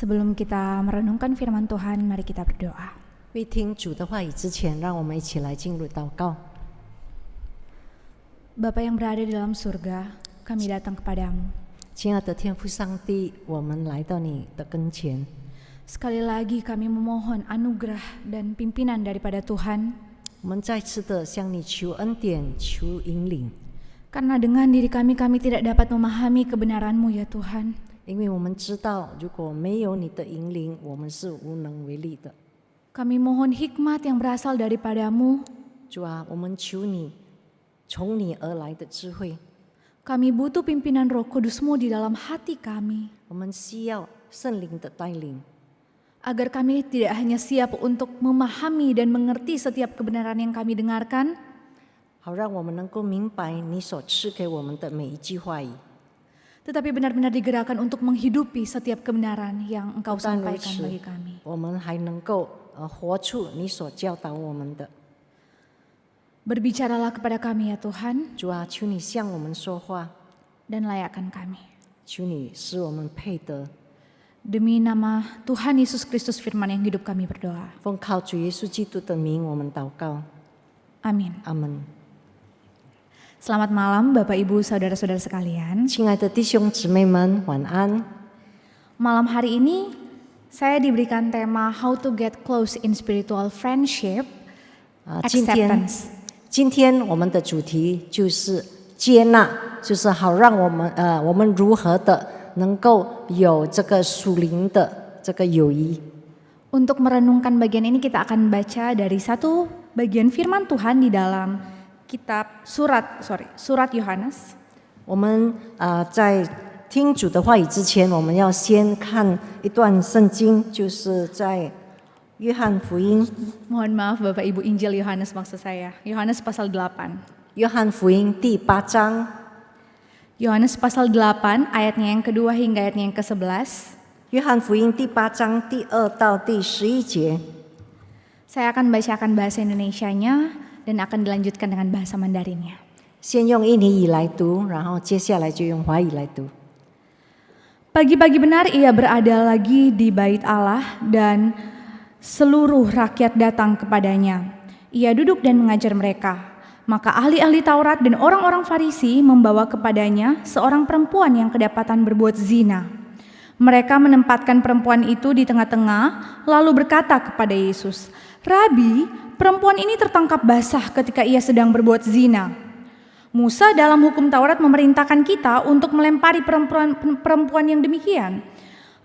Sebelum kita merenungkan firman Tuhan, mari kita berdoa. 未听主的话语之前，让我们一起来进入祷告。 Bapa yang berada di dalam surga, kami datang kepadamu. 亲爱的天父上帝，我们来到你的跟前， Sekali lagi kami memohon anugerah dan pimpinan daripada Tuhan, 我们再次的向你求恩典、求引领， karena dengan diri kami tidak dapat memahami kebenaran-Mu ya Tuhan. 因为我们知道，如果没有你的引领，我们是无能为力的。 Kami mohon hikmat yang berasal daripada-Mu. 主啊，我们求你从你而来的智慧， Kami butuh pimpinan Roh Kudus-Mu di dalam hati kami, 我们需要圣灵的带领， agar kami tidak hanya siap untuk memahami dan mengerti setiap kebenaran yang kami dengarkan, 好让我们能够明白你所赐给我们的每一句话语。 tetapi benar-benar digerakkan untuk menghidupi setiap kebenaran yang Engkau 不但如 sampaikan 此 bagi kami. 我们还能够活出你所教导我们的。 Berbicaralah kepada kami ya Tuhan, 主啊，求你向我们说话， dan layakkan kami. 求你使我们配得。 Demi nama Tuhan Yesus Kristus firman yang hidup kami berdoa. 奉靠主耶稣基督的名，我们祷告， Amin. 阿门。 Selamat malam Bapak Ibu Saudara-saudara sekalian. 亲爱的弟兄姊妹们，晚安。 Malam hari ini saya diberikan tema How to Get Close in Spiritual Friendship, 今天 Acceptance. 今天我们的主题就是接纳，就是好让我们如何的能够有这个属灵的这个友谊。 Untuk merenungkan bagian ini kita akan baca dari satu bagian firman Tuhan di dalam kitab surat Yohanes. 我们在听主的话语之前，我们要先看一段圣经，就是在约翰福音， Mohon maaf Bapak Ibu, Injil Yohanes maksud saya. Yohanes pasal 8. 约翰福音第8章， Yohanes pasal 8 ayatnya yang kedua hingga ayatnya yang ke-11. 约翰福音第8章第2到第11节。 Saya akan bacakan bahasa Indonesianya dan akan dilanjutkan dengan bahasa Mandarinnya. 先用印尼语来读，然后接下来就用华语来读。 Pagi-pagi benar ia berada lagi di bait Allah dan seluruh rakyat datang kepadanya. Ia duduk dan mengajar mereka. Maka ahli-ahli Taurat dan orang-orang Farisi membawa kepadanya seorang perempuan yang kedapatan berbuat zina. Mereka menempatkan perempuan itu di tengah-tengah lalu berkata kepada Yesus, "Rabi, perempuan ini tertangkap basah ketika ia sedang berbuat zina. Musa dalam hukum Taurat memerintahkan kita untuk melempari perempuan yang demikian.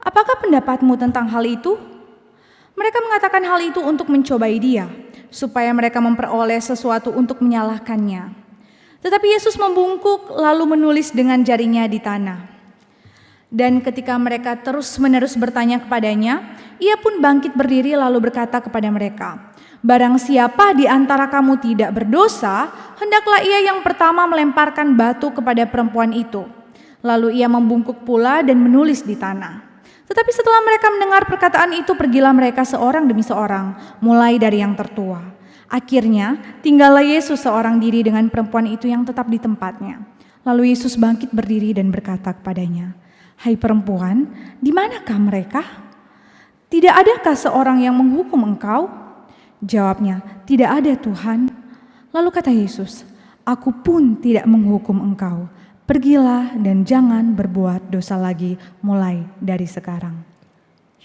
Apakah pendapatmu tentang hal itu?" Mereka mengatakan hal itu untuk mencobai dia, supaya mereka memperoleh sesuatu untuk menyalahkannya. Tetapi Yesus membungkuk lalu menulis dengan jarinya di tanah. Dan ketika mereka terus-menerus bertanya kepadanya, ia pun bangkit berdiri lalu berkata kepada mereka, "Barang siapa di antara kamu tidak berdosa, hendaklah ia yang pertama melemparkan batu kepada perempuan itu." Lalu ia membungkuk pula dan menulis di tanah. Tetapi setelah mereka mendengar perkataan itu, pergilah mereka seorang demi seorang, mulai dari yang tertua. Akhirnya tinggallah Yesus seorang diri dengan perempuan itu yang tetap di tempatnya. Lalu Yesus bangkit berdiri dan berkata kepadanya, "Hai perempuan, di manakah mereka? Tidak adakah seorang yang menghukum engkau?" Jawabnya, "Tidak ada Tuhan." Lalu kata Yesus, "Aku pun tidak menghukum engkau. Pergilah dan jangan berbuat dosa lagi mulai dari sekarang."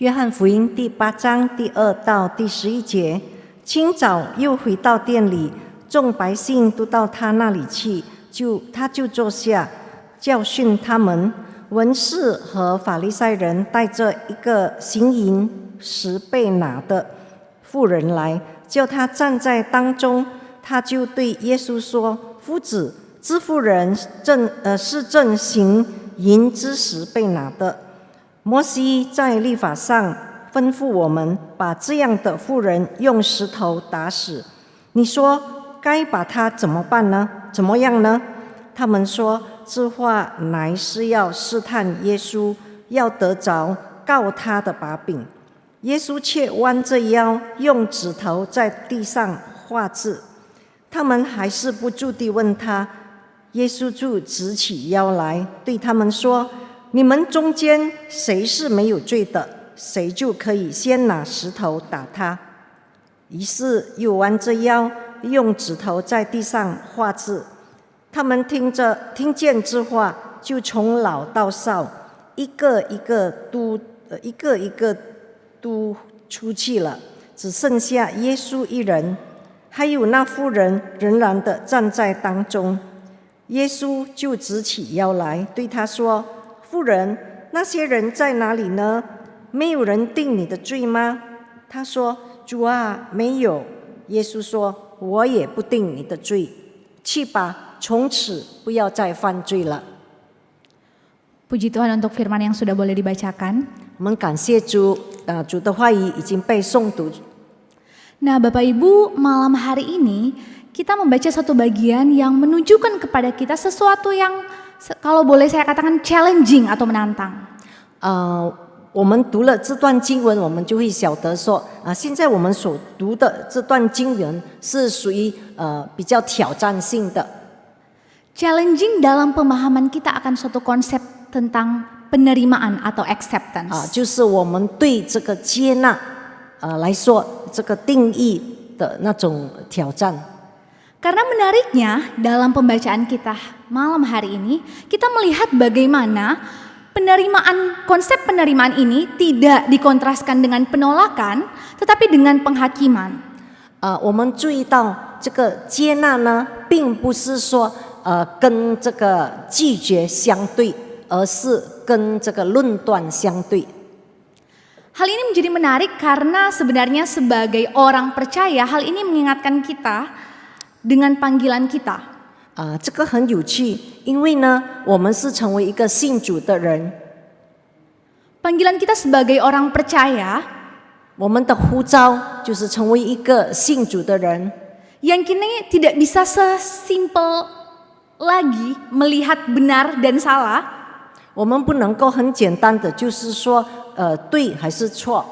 约翰福音第8章第2到第11节。清早又回到店里，众百姓都到他那里去，他就坐下，教训他们。文士和法利赛人带着一个行淫时被拿的妇人来，叫他站在当中。他就对耶稣说：“夫子，这妇人是正行淫之时被拿的。摩西在律法上吩咐我们把这样的妇人用石头打死。你说该把她怎么办呢？怎么样呢？”他们说这话乃是要试探耶稣，要得着告他的把柄。耶稣却弯着腰，用指头在地上画字。他们还是不住地问他，耶稣就直起腰来，对他们说：“你们中间谁是没有罪的，谁就可以先拿石头打他。于是又弯着腰，用指头在地上画字。他们听见这话，就从老到少，一个一个都出去了，只剩下耶稣一人，还有那妇人仍然的站在当中。耶稣就直起腰来，对他说：“妇人，那些人在哪里呢？没有人定你的罪吗？”他说：“主啊，没有。”耶稣说：“我也不定你的罪，去吧，从此不要再犯罪了。” Puji Tuhan untuk firman yang sudah boleh dibacakan. 我们感谢主，主的话语已经被诵读。Nah, Bapak Ibu, malam hari ini kita membaca satu bagian yang menunjukkan kepada kita sesuatu yang kalau boleh saya katakan challenging atau menantang. 我们读了这段经文，我们就会晓得说，现在我们所读的这段经文是属于比较挑战性的。Challenging dalam pemahaman kita akan suatu konsep tentang penerimaan atau acceptance. 就是我们对这个接纳来说，这个定义的那种挑战。Karena menariknya dalam pembacaan kita malam hari ini, kita melihat bagaimana konsep penerimaan ini tidak dikontraskan dengan penolakan, tetapi dengan penghakiman. 我们注意到这个接纳呢，并不是说跟这个拒绝相对，而是跟这个论断相对。Hal ini menjadi menarik karena sebenarnya sebagai orang percaya, hal ini mengingatkan kita dengan panggilan kita. 这个很有趣，因为呢，我们是成为一个信主的人。Panggilan kita sebagai orang percaya, 我们的呼召就是成为一个信主的人。yang kini tidak bisa sesimpel lagi melihat benar dan salah. 我们不能够很简单的就是说，对还是错。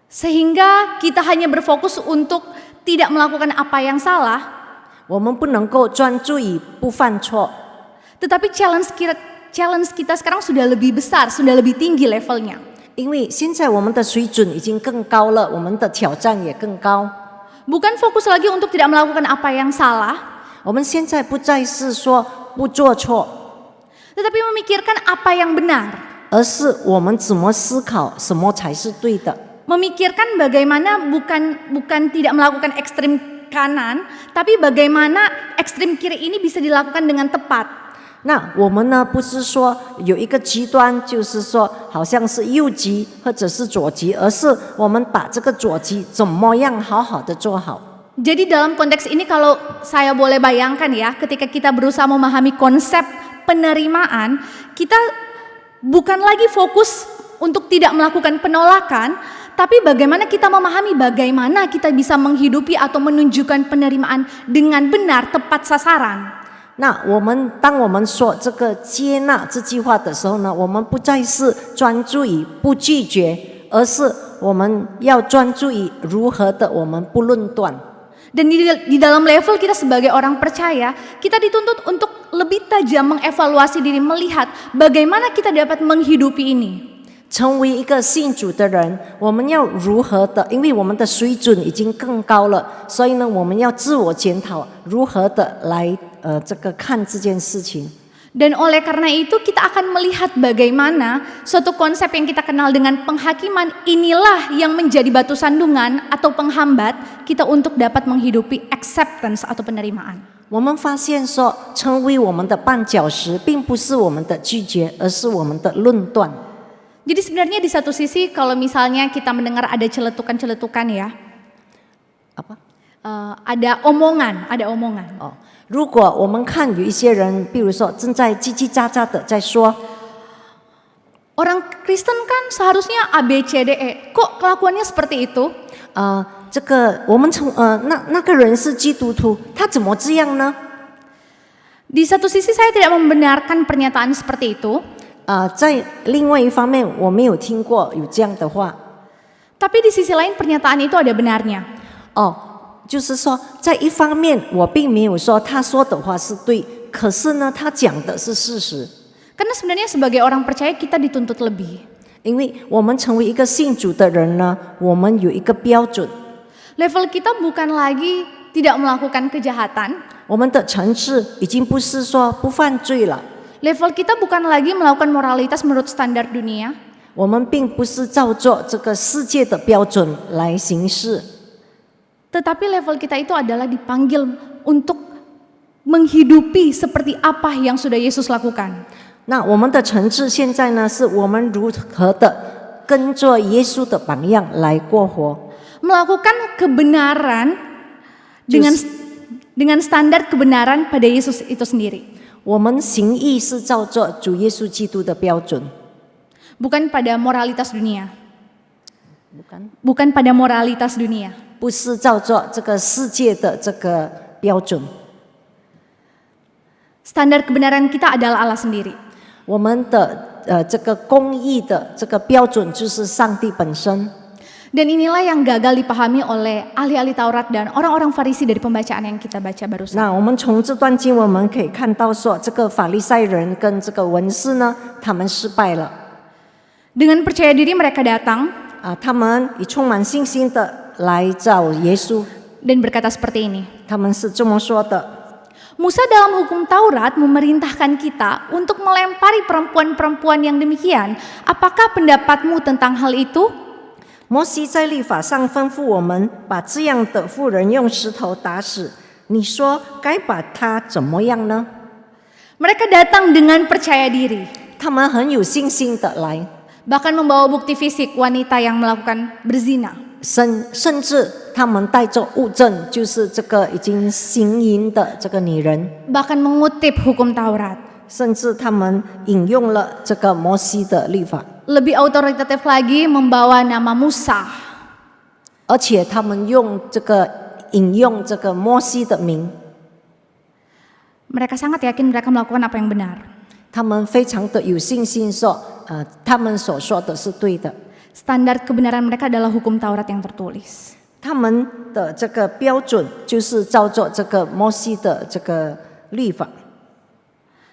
Sehingga kita hanya berfokus untuk tidak melakukan apa yang salah. 我们不能够专注于不犯错。Tetapi challenge kita sekarang sudah lebih besar, sudah lebih tinggi levelnya. 因为现在我们的水准已经更高了，我们的挑战也更高。Bukan fokus lagi untuk tidak melakukan apa yang salah. 我们现在不再是说不做错， tetapi memikirkan apa yang benar. 而是我们怎么思考什么才是对的。 Memikirkan bagaimana bukan tidak melakukan ekstrem kanan, tapi bagaimana ekstrem kiri ini bisa dilakukan dengan tepat. 那我们呢，不是说有一个极端，就是说好像是右极或者是左极，而是我们把这个左极怎么样好好的做好。 Jadi dalam konteks ini kalau saya boleh bayangkan ya, ketika kita berusaha memahami konsep penerimaan, kita bukan lagi fokus untuk tidak melakukan penolakan, tapi bagaimana kita memahami bagaimana kita bisa menghidupi atau menunjukkan penerimaan dengan benar, tepat sasaran. 那当我们说这个接纳这句话的时候呢，我们不再是专注于不拒绝，而是我们要专注于如何的我们不论断。 Dan di dalam level kita sebagai orang percaya, kita dituntut untuk lebih tajam mengevaluasi diri, melihat bagaimana kita dapat menghidupi ini. 成为一个信主的人，我们要如何的？因为我们的水准已经更高了，所以呢，我们要自我检讨，如何的来这个看这件事情。 Dan oleh karena itu kita akan melihat bagaimana suatu konsep yang kita kenal dengan penghakiman inilah yang menjadi batu sandungan atau penghambat kita untuk dapat menghidupi acceptance atau penerimaan. 我们发现说，成为我们的绊脚石，并不是我们的拒绝，而是我们的论断。 Jadi sebenarnya di satu sisi kalau misalnya kita mendengar ada celetukan-celetukan ya, apa? Ada omongan. 如果我们看有一些人，比如说正在叽叽喳喳的在说， orang Kristen kan seharusnya A B C D E, kok kelakuannya seperti itu? 这个我们那个人是基督徒，他怎么这样呢？ Di satu sisi saya tidak membenarkan pernyataan seperti itu. 在另外一方面，我没有听过有这样的话。 Tapi di sisi lain pernyataan itu ada benarnya. 就是说，在一方面我并没有说他说的话是对，可是呢，他讲的是事实。 Karena sebenarnya sebagai orang percaya kita dituntut lebih. 因为我们成为一个信主的人呢，我们有一个标准， Level kita bukan lagi tidak melakukan kejahatan. 我们的层次已经不是说不犯罪了， Level kita bukan lagi melakukan moralitas menurut standar dunia. 我们并不是照着这个世界的标准来行事， Tetapi level kita itu adalah dipanggil untuk menghidupi seperti apa yang sudah Yesus lakukan. 那我们的层次现在呢，是我们如何的跟着耶稣的榜样来过活， Melakukan kebenaran dengan standar kebenaran pada Yesus itu sendiri. 我们行义是照着主耶稣基督的标准， Bukan pada moralitas dunia. Bukan pada moralitas dunia. 不是照着这个世界的这个标准。 Standar kebenaran kita adalah Allah sendiri. 我们的这个公义的这个标准就是上帝本身。 Dan inilah yang gagal dipahami oleh ahli-ahli Taurat dan orang-orang Farisi dari pembacaan yang kita baca barusan. 那我们从这段经文我们可以看到说，这个法利赛人跟这个文士呢，他们失败了。 Dengan percaya diri mereka datang 他们以充满信心的来找耶稣， dan berkata seperti ini. 他们是这么说的。 Musa dalam hukum Taurat memerintahkan kita untuk melempari perempuan-perempuan yang demikian. Apakah pendapatmu tentang hal itu? 摩西在律法上吩咐我们把这样的妇人用石头打死，你说该把她怎么样呢？ Mereka datang dengan percaya diri, 他们很有信心的来， bahkan membawa bukti fisik wanita yang melakukan berzina. 甚至他们带着物证，就是这个已经行淫的这个女人， Bahkan mengutip hukum Taurat. 甚至他们引用了这个摩西的律法， Lebih autoritatif lagi membawa nama Musa. 而且他们引用这个摩西的名， Mereka sangat yakin mereka melakukan apa yang benar. 他们非常的有信心说，他们所说的是对的。 Standar kebenaran mereka adalah hukum Taurat yang tertulis. 他们的这个标准就是照着这个摩西的这个律法。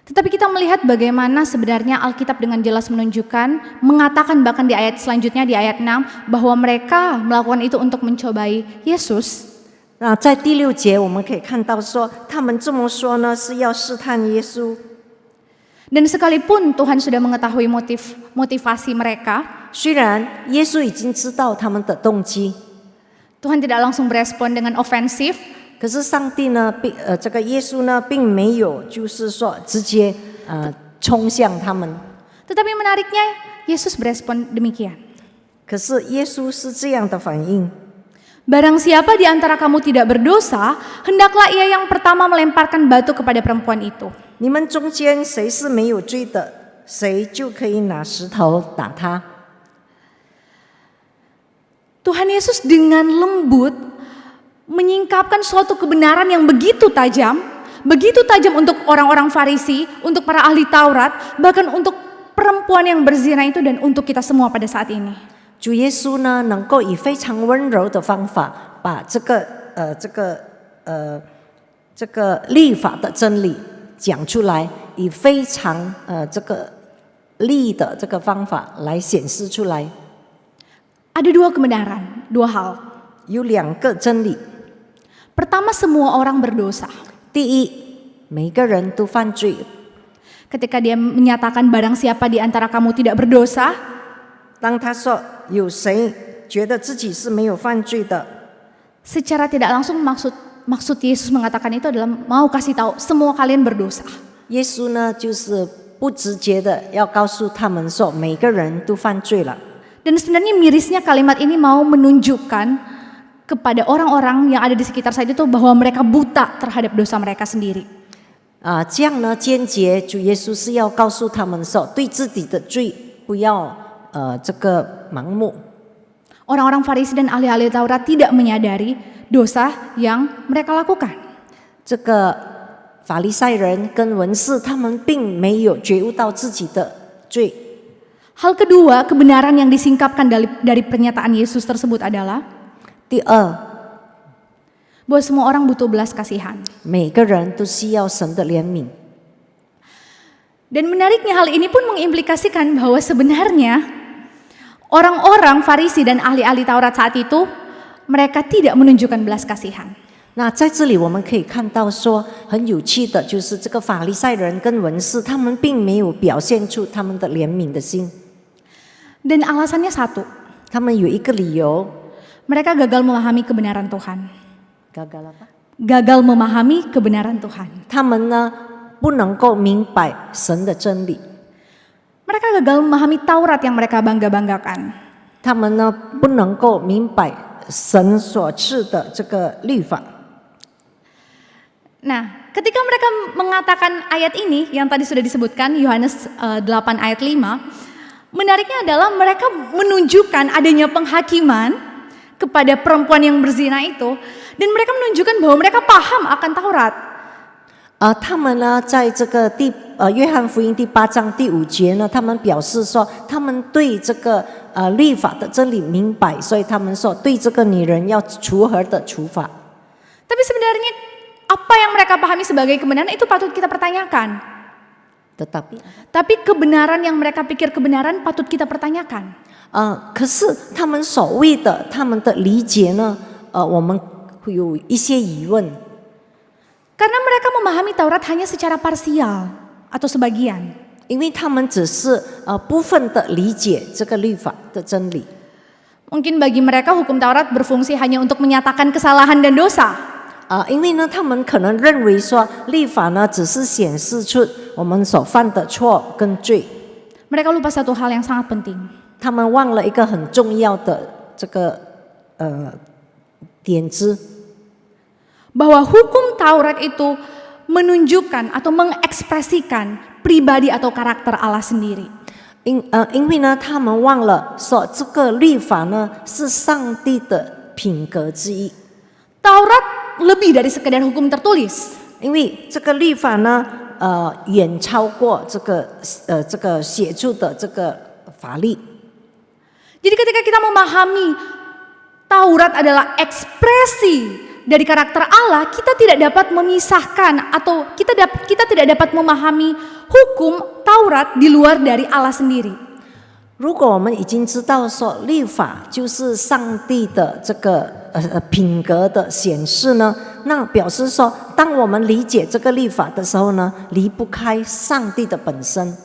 Tetapi kita melihat bagaimana sebenarnya Alkitab dengan jelas menunjukkan, mengatakan bahkan di ayat selanjutnya di ayat 6 bahwa mereka melakukan itu untuk mencobai Yesus. 那在第6节我们可以看到说，他们这么说呢，是要试探耶稣。 Dan sekalipun Tuhan sudah mengetahui motivasi mereka, 虽然耶稣已经知道他们的动机， Tuhan tidak langsung berespon dengan ofensif, 可是上帝呢，这个耶稣呢，并没有就是说直接冲向他们。 tetapi menariknya Yesus berespon demikian. 可是耶稣是这样的反应： Barang siapa di antara kamu tidak berdosa, hendaklah ia yang pertama melemparkan batu kepada perempuan itu. 你们中间谁是没有罪的，谁就可以拿石头打他。 Tuhan Yesus dengan lembut menyingkapkan suatu kebenaran yang begitu tajam untuk orang-orang Farisi, untuk para ahli Taurat, bahkan untuk perempuan yang berzina itu dan untuk kita semua pada saat ini. 主耶稣呢，能够以非常温柔的方法，把这个律法的真理讲出来，以非常这个力的这个方法来显示出来。 Ada dua kebenaran, dua hal. 有2个真理。 Pertama, semua orang berdosa. 第一，每个人都犯罪。 Ketika dia menyatakan barang siapa di antara kamu tidak berdosa, 当他说有谁觉得自己是没有犯罪的， secara tidak langsung maksud Yesus mengatakan itu adalah mau kasih tahu semua kalian berdosa. 耶稣呢，就是不直接的要告诉他们说，每个人都犯罪了。 Dan sebenarnya mirisnya kalimat ini mau menunjukkan kepada orang-orang yang ada di sekitar saat itu bahwa mereka buta terhadap dosa mereka sendiri. 这样呢，间接主耶稣是要告诉他们说，对自己的罪不要这个盲目。 Orang-orang Farisi dan ahli-ahli Taurat tidak menyadari dosa yang mereka lakukan. 这个法利赛人跟文士，他们并没有觉悟到自己的罪。 Hal kedua, kebenaran yang disingkapkan dari pernyataan Yesus tersebut adalah 第二， bahwa semua orang butuh belas kasihan. 每个人都需要神的怜悯。 Dan menariknya hal ini pun mengimplikasikan bahwa sebenarnya Orang-orang Farisi dan ahli-ahli Taurat saat itu, mereka tidak menunjukkan belas kasihan. 那在这里我们可以看到说，很有趣的就是这个法利赛人跟文士，他们并没有表现出他们的怜悯的心， Dan alasannya satu, 他们有一个理由， mereka gagal memahami kebenaran Tuhan. gagal apa？ Gagal memahami kebenaran Tuhan. 他们呢不能够明白神的真理， Mereka gagal memahami Taurat yang mereka bangga-banggakan. 他们呢不能够明白神所赐的这个律法。 Nah, ketika mereka mengatakan ayat ini yang tadi sudah disebutkan Yohanes 8 ayat 5, menariknya adalah mereka menunjukkan adanya penghakiman kepada perempuan yang berzina itu, dan mereka menunjukkan bahwa mereka paham akan Taurat. 他们呢，在这个约翰福音第8章第5节呢，他们表示说，他们对这个律法的真理明白，所以他们说对这个女人要如何的处罚。 Tapi sebenarnya apa yang mereka pahami sebagai kebenaran itu patut kita pertanyakan. Tapi kebenaran yang mereka pikir kebenaran patut kita pertanyakan. 可是他们所谓的他们的理解呢，我们会有一些疑问。 Karena mereka memahami Taurat hanya secara parsial atau sebagian. 因为他们只是部分的理解这个律法的真理。 Mungkin bagi mereka hukum Taurat berfungsi hanya untuk menyatakan kesalahan dan dosa. 因为呢，他们可能认为说律法呢只是显示出我们所犯的错跟罪。 Mereka lupa satu hal yang sangat penting. 他们忘了一个很重要的这个点子。 Bahwa hukum Taurat itu menunjukkan atau mengekspresikan pribadi atau karakter Allah sendiri. 因为呢，他们忘了说这个律法呢是上帝的品格之一。 Taurat lebih dari sekedar hukum tertulis. 因为这个律法呢，远超过这个写出的这个法律。 Jadi ketika kita memahami Taurat adalah ekspresi dari karakter Allah, kita tidak dapat memisahkan atau kita tidak dapat memahami hukum Taurat di luar dari Allah sendiri. 如果我们已经知道说律法就是上帝的这个品格的显示呢，那表示说，当我们理解这个律法的时候呢，离不开上帝的本身。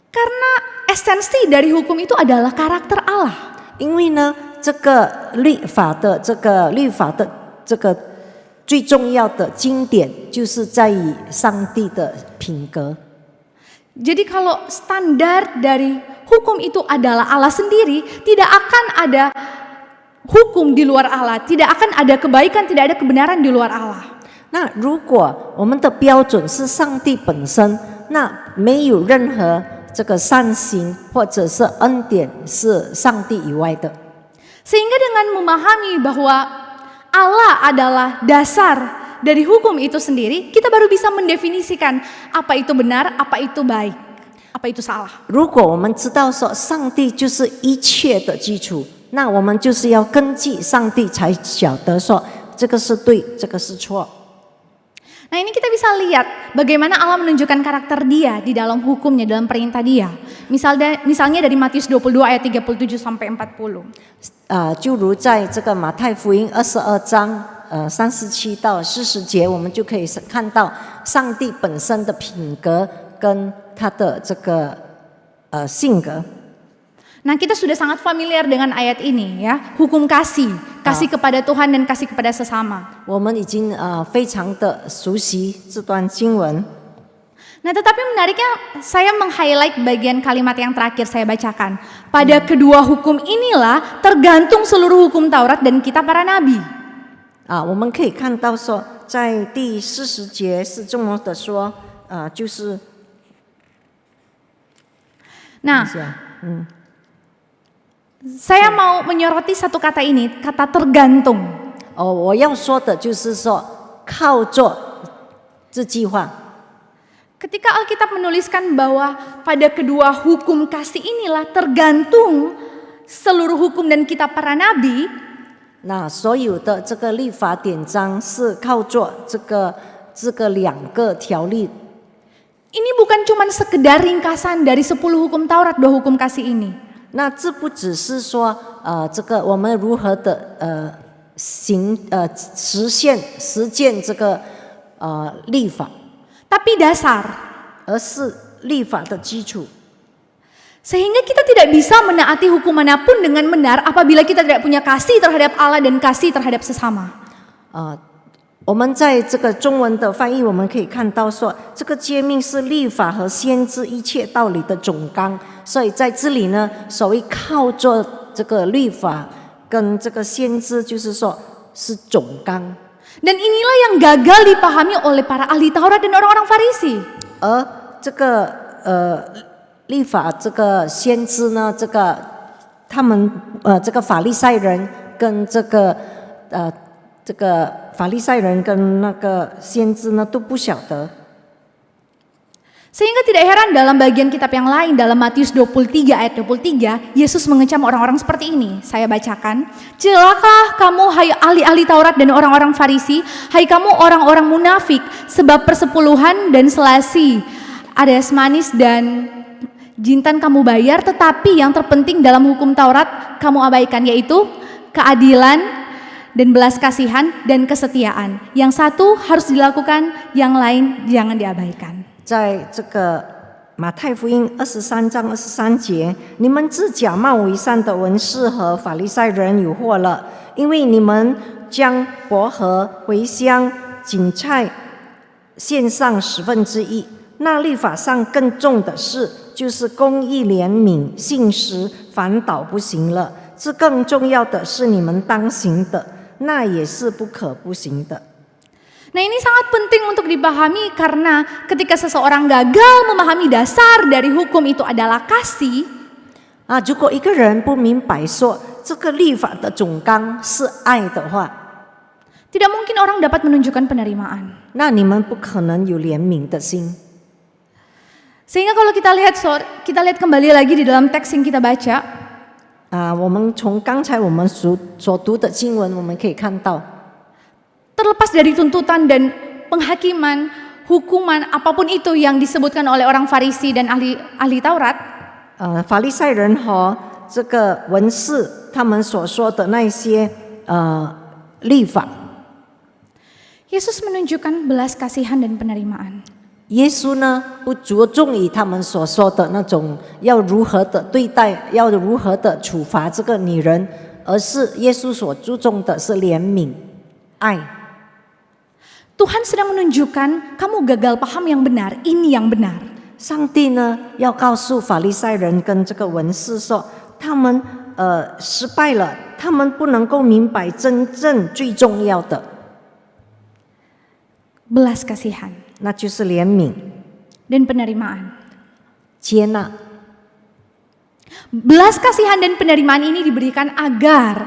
Karena esensi dari hukum itu adalah karakter Allah. 因为呢，这个律法的这个最重要的经典就是在于上帝的品格。 Jadi kalau standar dari hukum itu adalah Allah sendiri, tidak akan ada hukum di luar Allah, tidak akan ada kebaikan, tidak ada kebenaran di luar Allah. 那如果我们的标准是上帝本身，那没有任何这个善行或者是恩典是上帝以外的。 Sehingga dengan memahami bahwa Allah adalah dasar dari hukum itu sendiri, kita baru bisa mendefinisikan apa itu benar, apa itu baik, apa itu salah. 如果我们知道说上帝就是一切的基础，那我们就是要根据上帝才晓得说这个是对，这个是错。 Nah, ini kita bisa lihat bagaimana Allah menunjukkan karakter Dia di dalam hukumnya, dalam perintah Dia. Misalnya dari Matius 22 ayat 37 sampai 40. 就如在这个马太福音22章37到40节，我们就可以看到上帝本身的品格跟他的这个性格。 Nah, kita sudah sangat familiar dengan ayat ini ya, hukum kasih kepada Tuhan dan kasih kepada sesama. 我们已经非常的熟悉这段经文。 Nah, tetapi menariknya saya meng-highlight bagian kalimat yang terakhir saya bacakan. Pada kedua hukum inilah tergantung seluruh hukum Taurat dan kitab para nabi. 我们可以看到说，在第40节是这么的说，就是， Nah, saya mau menyoroti satu kata ini, kata tergantung. 我要说的就是说，靠着这句话。 Ketika Alkitab menuliskan bahwa pada kedua hukum kasih inilah tergantung seluruh hukum dan kitab para nabi, 那所有的这个律法典章是靠着这个两个条例。 ini bukan cuma sekedar ringkasan dari 10 hukum Taurat, 2 hukum kasih ini. 那这不只是说这个我们如何的实践这个立法， tapi dasar. 而是立法的基础。 Sehingga kita tidak bisa menaati hukum manapun dengan benar apabila kita tidak punya kasih terhadap Allah dan kasih terhadap sesama. 我们在这个中文的翻译，我们可以看到说，这个诫命是律法和先知一切道理的总纲。所以在这里呢，所谓靠着这个律法跟这个先知，就是说是总纲。 Dan inilah yang gagal dipahami oleh para ahli Taurat dan orang-orang Farisi. 而这个律法这个先知呢，他们这个法利赛人跟这个法利赛人跟那个先知呢都不晓得。 Sehingga tidak heran dalam bagian kitab yang lain, dalam Matius 23 ayat 23, Yesus mengecam orang-orang seperti ini. Saya bacakan, celakalah kamu hai ahli-ahli Taurat dan orang-orang Farisi, hai kamu orang-orang munafik, sebab persepuluhan dan selasi, adas manis dan jintan kamu bayar, tetapi yang terpenting dalam hukum Taurat kamu abaikan, yaitu keadilan dan belas kasihan dan kesetiaan. Yang satu harus dilakukan, yang lain jangan diabaikan. 在这个马太福音23章23节，你们自假冒为善的文士和法利赛人有祸了，因为你们将薄荷、茴香、芹菜献上1/10，那律法上更重的事，就是公义、怜悯、信实，反倒不行了。这更重要的是你们当行的，那也是不可不行的。 Nah, ini sangat penting untuk dipahami karena ketika seseorang gagal memahami dasar dari hukum itu adalah kasih, 如果一个人不明白说这个律法的总纲是爱的话， tidak mungkin orang dapat menunjukkan penerimaan. 那你们不可能有怜悯的心。 Sehingga kalau kita lihat kembali lagi di dalam teks yang kita baca, 我们从刚才我们所读的经文，我们可以看到。 terlepas dari tuntutan dan penghakiman, hukuman apapun itu yang disebutkan oleh orang Farisi dan ahli Taurat, 法利赛人和这个文士他们所说的那些律法， Yesus menunjukkan belas kasihan dan penerimaan. 耶稣呢不着重于他们所说的那种要如何的对待，要如何的处罚这个女人，而是耶稣所注重的是怜悯、爱。 Tuhan sedang menunjukkan kamu gagal paham yang benar, ini yang benar. 上帝呢要告诉法利赛人跟这个文士说，他们失败了，他们不能够明白真正最重要的， belas kasihan 那就是怜悯、 dan penerimaan. 接纳。 Belas kasihan dan penerimaan ini diberikan agar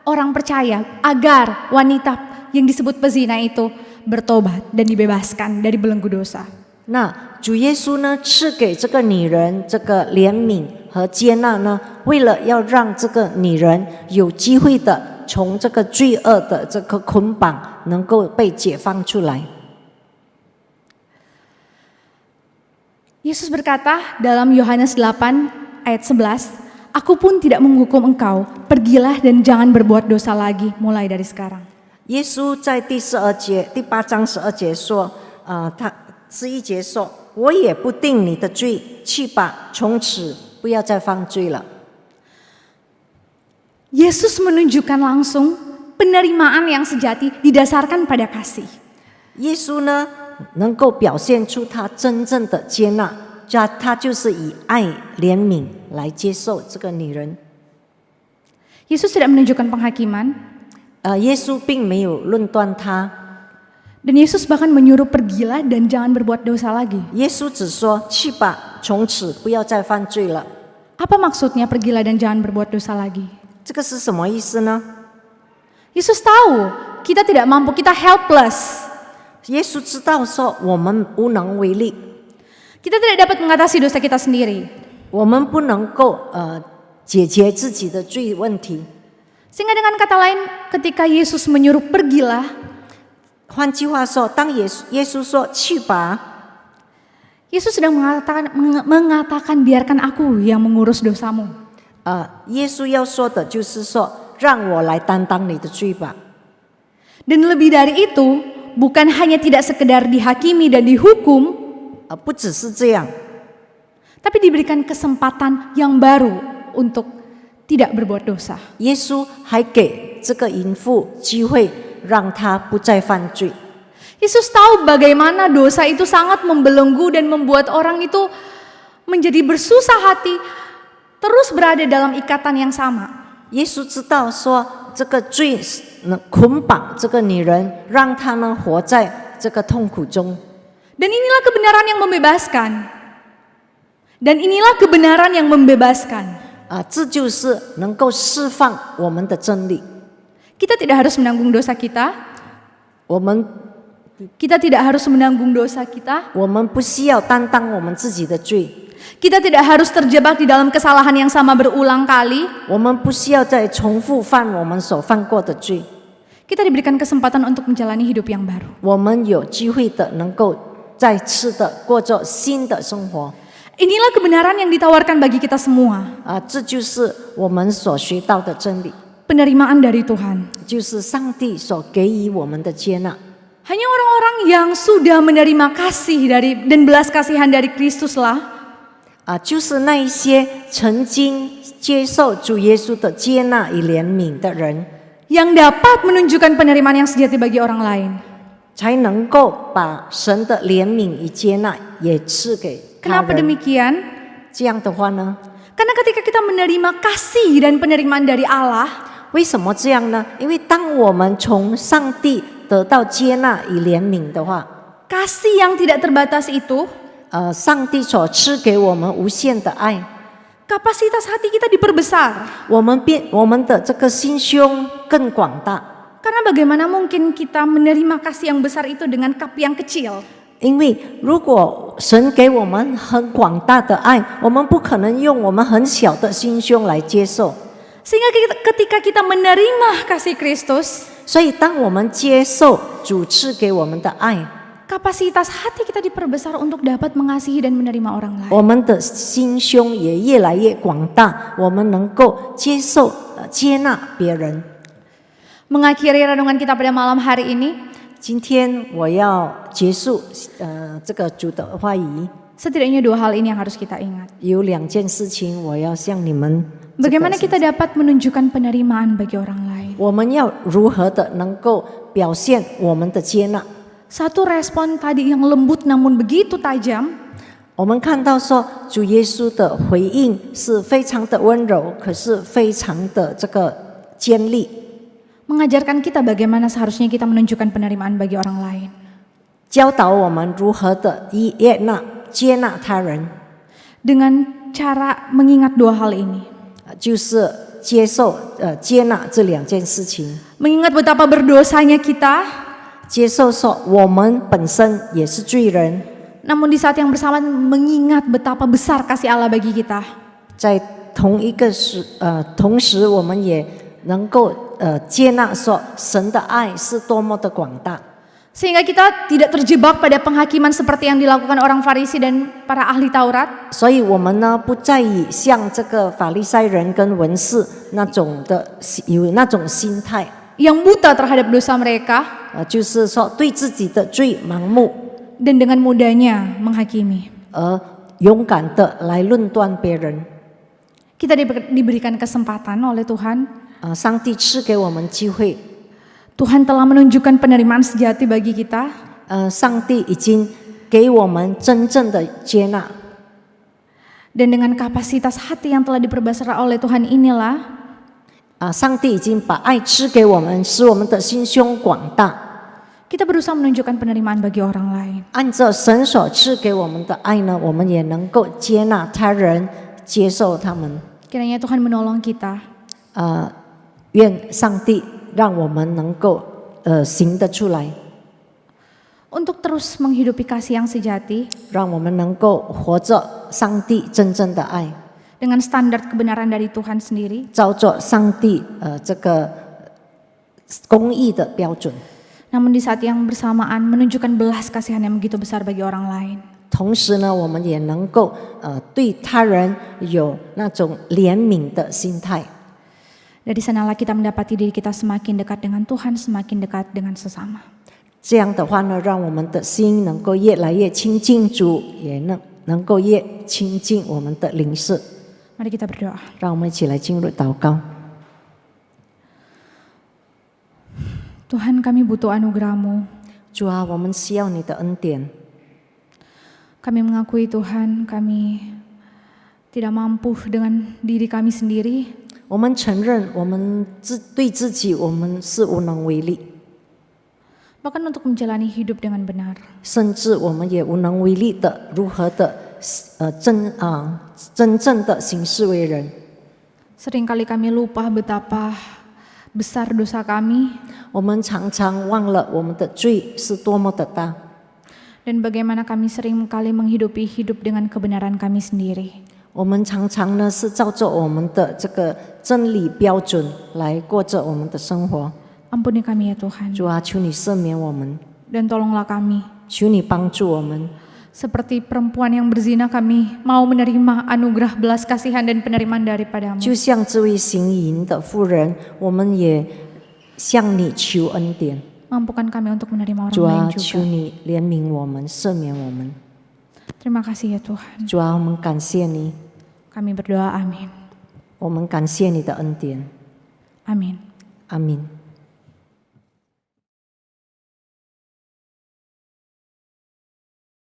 orang percaya, agar wanita yang disebut pezina itu bertobat dan dibebaskan dari belenggu dosa. 那主耶稣呢赐给这个女人这个怜悯和接纳呢，为了要让这个女人有机会的从这个罪恶的这个捆绑能够被解放出来。 Yesus berkata dalam Yohanes 8 ayat 11, Aku pun tidak menghukum engkau, pergilah dan jangan berbuat dosa lagi mulai dari sekarang. 耶稣在第8章12节说，他11节说，我也不定你的罪，去吧，从此不要再犯罪了。 Yesus menunjukkan langsung penerimaan yang sejati didasarkan pada kasih. 耶稣呢能够表现出他真正的接纳，他就是以爱、怜悯来接受这个女人。 Yesus tidak menunjukkan penghakiman. 耶稣并没有论断他， Dan Yesus bahkan menyuruh pergilah dan jangan berbuat dosa lagi. 耶稣只说去吧，从此不要再犯罪了。 Apa maksudnya pergilah dan jangan berbuat dosa lagi? 这个是什么意思呢？ Yesus tahu kita tidak mampu, kita helpless. 耶稣知道说我们无能为力， Kita tidak dapat mengatasi dosa kita sendiri. 我们不能够解决自己的罪问题。 Sehingga dengan kata lain, ketika Yesus menyuruh pergilah, 换句话说，当耶稣说去吧， Yesus sedang mengatakan biarkan aku yang mengurus dosamu. 耶稣要说的就是说，让我来担当你的罪吧。 Dan lebih dari itu, bukan hanya tidak sekedar dihakimi dan dihukum, 不只是这样， tapi diberikan kesempatan yang baru untuk tidak berbuat dosa. 耶稣还给这个淫妇机会，让她不再犯罪。 Yesus tahu bagaimana dosa itu sangat membelenggu dan membuat orang itu menjadi bersusah hati, terus berada dalam ikatan yang sama. 耶稣知道说，这个罪捆绑这个女人，让她们活在这个痛苦中。 Dan inilah kebenaran yang membebaskan. Dan inilah kebenaran yang membebaskan. 这就是能够释放我们的真理。 Kita tidak harus menanggung dosa kita. 我们 Kita tidak harus menanggung dosa kita. 我们不需要担当我们自己的罪， Kita tidak harus terjebak di dalam kesalahan yang sama berulang kali. 我们不需要再重复犯我们所犯过的罪。 Kita diberikan kesempatan untuk menjalani hidup yang baru. 我们有机会的能够再次的过着新的生活。 Inilah kebenaran yang ditawarkan bagi kita semua. 这就是我们所学到的真理， Penerimaan dari Tuhan. 就是上帝所给予我们的接纳。 Hanya orang-orang yang sudah menerima kasih dan belas kasihan dari Kristuslah 就是那一些曾经接受主耶稣的接纳与怜悯的人， yang dapat menunjukkan penerimaan yang sejati bagi orang lain. 才能够把神的怜悯与接纳也赐给他 Kenapa 人。 demikian? 这样的话呢， Karena ketika kita menerima kasih dan penerimaan dari Allah, 为什么这样呢？因为当我们从上帝得到接纳与怜悯的话， kasih yang tidak terbatas itu, 上帝所赐给我们无限的爱， kapasitas hati kita diperbesar. 我们的这个心胸更广大。 Karena bagaimana mungkin kita menerima kasih yang besar itu dengan cup yang kecil? 因为如果神给我们很广大的爱，我们不可能用我们很小的心胸来接受。 Sehingga ketika kita menerima kasih Kristus, 所以，当我们接受主赐给我们的爱， kapasitas hati kita diperbesar untuk dapat mengasihi dan menerima orang lain. 我们的心胸也越来越广大，我们能够接受、接纳别人。 Mengakhiri renungan kita pada malam hari ini, 今天我要结束这个主的话语， setidaknya 2 hal ini yang harus kita ingat. 有2件事情我要向你们。 Bagaimana kita dapat menunjukkan penerimaan bagi orang lain? 我们要如何的能够表现我们的接纳？ Satu respon tadi yang lembut namun begitu tajam, 我们看到说，主耶稣的回应是非常的温柔，可是非常的这个尖利， mengajarkan kita bagaimana seharusnya kita menunjukkan penerimaan bagi orang lain. 教导我们如何的接纳他人， Dengan cara mengingat 2 hal ini. 就是接纳这2件事情， Mengingat betapa berdosanya kita, 接受说我们本身也是罪人， namun di saat yang bersamaan mengingat betapa besar kasih Allah bagi kita. 在同时我们也能够接纳说神的爱是多么的广大。 Sehingga kita tidak terjebak pada penghakiman seperti yang dilakukan orang Farisi dan para ahli Taurat. 所以我们呢，不再以像这个法利赛人跟文士有那种心态， Yang buta terhadap dosa mereka 就是说对自己的罪盲目， dan dengan mudahnya menghakimi. 而勇敢的来论断别人。 Kita diberikan kesempatan oleh Tuhan. 上帝赐给我们机会， Tuhan telah menunjukkan penerimaan sejati bagi kita. 上帝已经给我们真正的接纳。 Dan dengan kapasitas hati yang telah diperbesar oleh Tuhan inilah 上帝已经把爱赐给我们，使我们的心胸广大。 kita berusaha menunjukkan penerimaan bagi orang lain. 按照神所赐给我们的爱呢，我们也能够接纳他人，接受他们。 Kiranya Tuhan menolong kita 愿上帝让我们能够行得出来， untuk terus menghidupi kasih yang sejati 让我们能够活着上帝真正的爱， dengan standar kebenaran dari Tuhan sendiri. 照着上帝这个公义的标准。 Namun di saat yang bersamaan menunjukkan belas kasihan yang begitu besar bagi orang lain. 同时呢，我们也能够对他人有那种怜悯的心态。 Dari sanalah kita mendapati diri kita semakin dekat dengan Tuhan, semakin dekat dengan sesama. 这样的话呢，让我们的心能够越来越亲近主，也能够越亲近我们的邻舍。 Mari kita berdoa. 让我们一起来进入祷告。 Tuhan, kami butuh anugerah-Mu. 主啊，我们需要你的恩典。 Kami mengakui Tuhan, kami tidak mampu dengan diri kami sendiri. 我们承认，我们对自己我们是无能为力， Bahkan untuk menjalani hidup dengan benar. 甚至我们也无能为力的如何的真正的行事为人。 Seringkali kami lupa betapa besar dosa kami 我们常常忘了我们的罪是多么的大， dan bagaimana kami seringkali menghidupi hidup dengan kebenaran kami sendiri. 我们常常呢是照着我们的这个真理标准来过着我们的生活。 Ampuni kami ya Tuhan, 主啊，求你赦免我们， dan tolonglah kami. 求你帮助我们。 Seperti perempuan yang berzina, kami mau menerima anugerah belas kasihan dan penerimaan daripada-Mu. 就像这位行淫的妇人，我们也向你求恩典。 Mampukan kami untuk menerima orang 主 lain 啊，求 juga. 你怜悯我们，赦免我们。 Terima kasih ya Tuhan. 主啊，我们感谢你， Kami berdoa, amin. 我们感谢你的恩典。 Amin. 阿明。